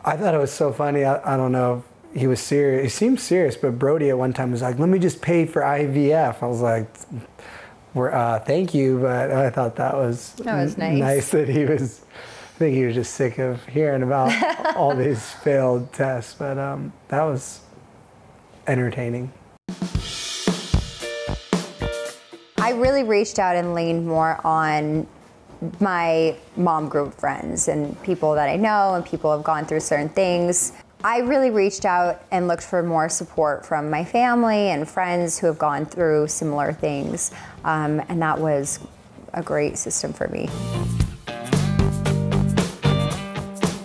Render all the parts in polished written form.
I thought it was so funny. I don't know if he was serious. He seemed serious, but Brody at one time was like, let me just pay for IVF. I was like, thank you, but I thought that was nice. Nice that he was, I think he was just sick of hearing about all these failed tests, but that was entertaining. I really reached out and leaned more on my mom group friends and people that I know and people who have gone through certain things. I really reached out and looked for more support from my family and friends who have gone through similar things, and that was a great system for me.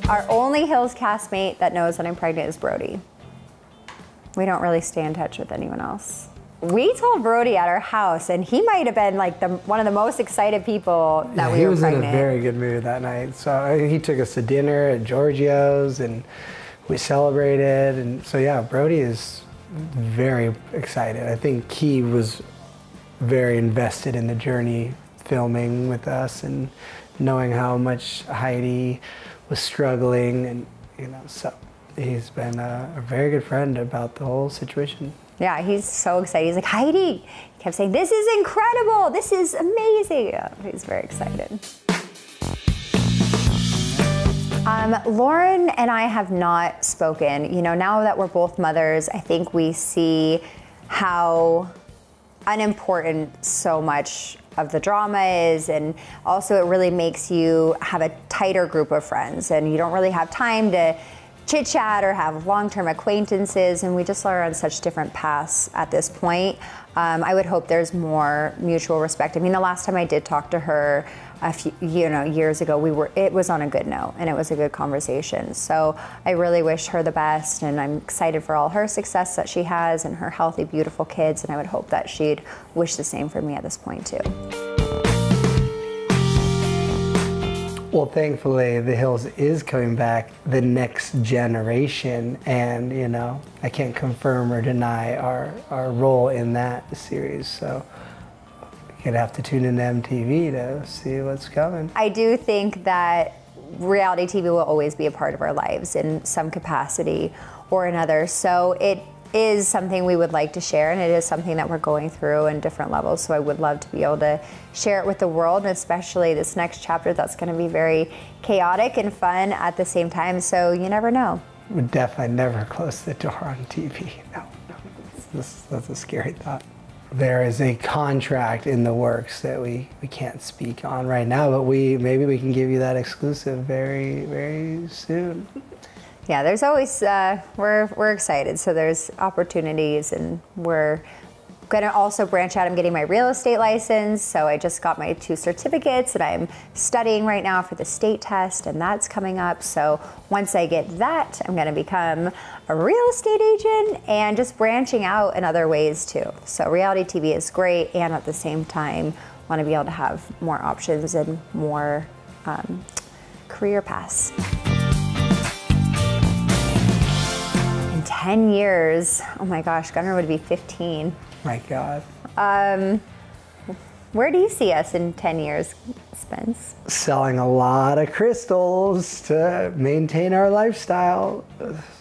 Our only Hills castmate that knows that I'm pregnant is Brody. We don't really stay in touch with anyone else. We told Brody at our house, and he might have been like one of the most excited people that we were pregnant. He was in a very good mood that night. So he took us to dinner at Giorgio's, and we celebrated. And so yeah, Brody is very excited. I think he was very invested in the journey, filming with us and knowing how much Heidi was struggling, and so he's been a very good friend about the whole situation. Yeah, he's so excited. He's like, Heidi, he kept saying, this is incredible. This is amazing. Yeah, he's very excited. Lauren and I have not spoken. Now that we're both mothers, I think we see how unimportant so much of the drama is, and also it really makes you have a tighter group of friends, and you don't really have time to chit chat or have long-term acquaintances, and we just are on such different paths at this point. I would hope there's more mutual respect. I mean, the last time I did talk to her a few, years ago, it was on a good note and it was a good conversation. So I really wish her the best, and I'm excited for all her success that she has and her healthy, beautiful kids, and I would hope that she'd wish the same for me at this point too. Well, thankfully, The Hills is coming back the next generation, and I can't confirm or deny our role in that series. So you'd have to tune into MTV to see what's coming. I do think that reality TV will always be a part of our lives in some capacity or another. So it is something we would like to share, and it is something that we're going through in different levels. So I would love to be able to share it with the world, and especially this next chapter that's going to be very chaotic and fun at the same time. So you never know. Would definitely never close the door on TV. No. That's a scary thought. There is a contract in the works that we can't speak on right now, but maybe we can give you that exclusive very, very soon. Yeah, there's always, we're excited. So there's opportunities, and we're gonna also branch out. I'm getting my real estate license. So I just got my 2 certificates, and I'm studying right now for the state test, and that's coming up. So once I get that, I'm gonna become a real estate agent, and just branching out in other ways too. So reality TV is great, and at the same time, wanna be able to have more options and more career paths. 10 years. Oh my gosh, Gunnar would be 15. My God. Where do you see us in 10 years, Spence? Selling a lot of crystals to maintain our lifestyle.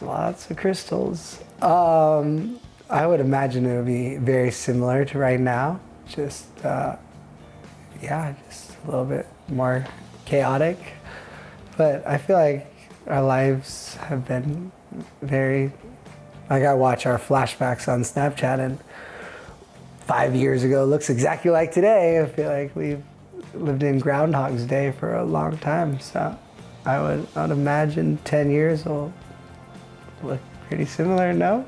Lots of crystals. I would imagine it would be very similar to right now. Just a little bit more chaotic. But I feel like our lives have been very, like I watch our flashbacks on Snapchat, and 5 years ago looks exactly like today. I feel like we've lived in Groundhog's Day for a long time. So I would imagine 10 years will look pretty similar, no?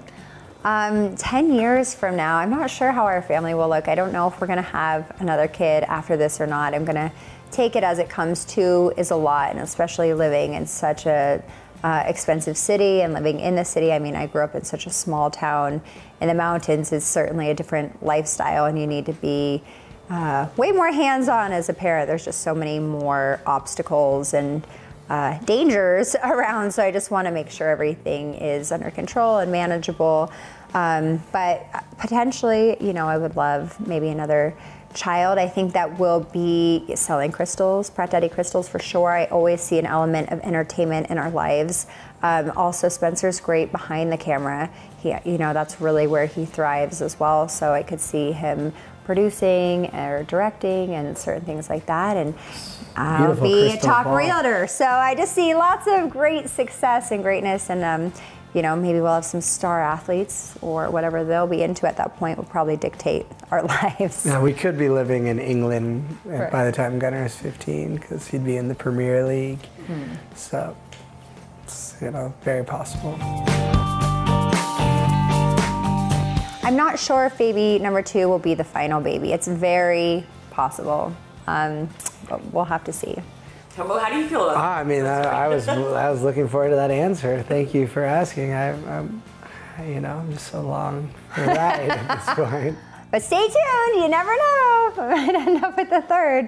10 years from now, I'm not sure how our family will look. I don't know if we're gonna have another kid after this or not. I'm gonna take it as it comes. 2 is a lot, and especially living in such a expensive city and living in the city. I mean, I grew up in such a small town in the mountains. It's certainly a different lifestyle, and you need to be way more hands-on as a parent. There's just so many more obstacles and dangers around, so I just want to make sure everything is under control and manageable. But potentially, I would love maybe another child. I think that will be selling crystals, Pratt Daddy crystals for sure. I always see an element of entertainment in our lives. Also, Spencer's great behind the camera. That's really where he thrives as well. So I could see him producing or directing and certain things like that. And I'll be a top realtor. So I just see lots of great success and greatness. And, maybe we'll have some star athletes or whatever they'll be into at that point will probably dictate our lives. Yeah, we could be living in England by the time Gunnar is 15 because he'd be in the Premier League. So it's, very possible. I'm not sure if baby number 2 will be the final baby. It's very possible, but we'll have to see. How do you feel about I was looking forward to that answer. Thank you for asking. I'm just so long for the ride at this point. But stay tuned. You never know. I might end up with the 3rd.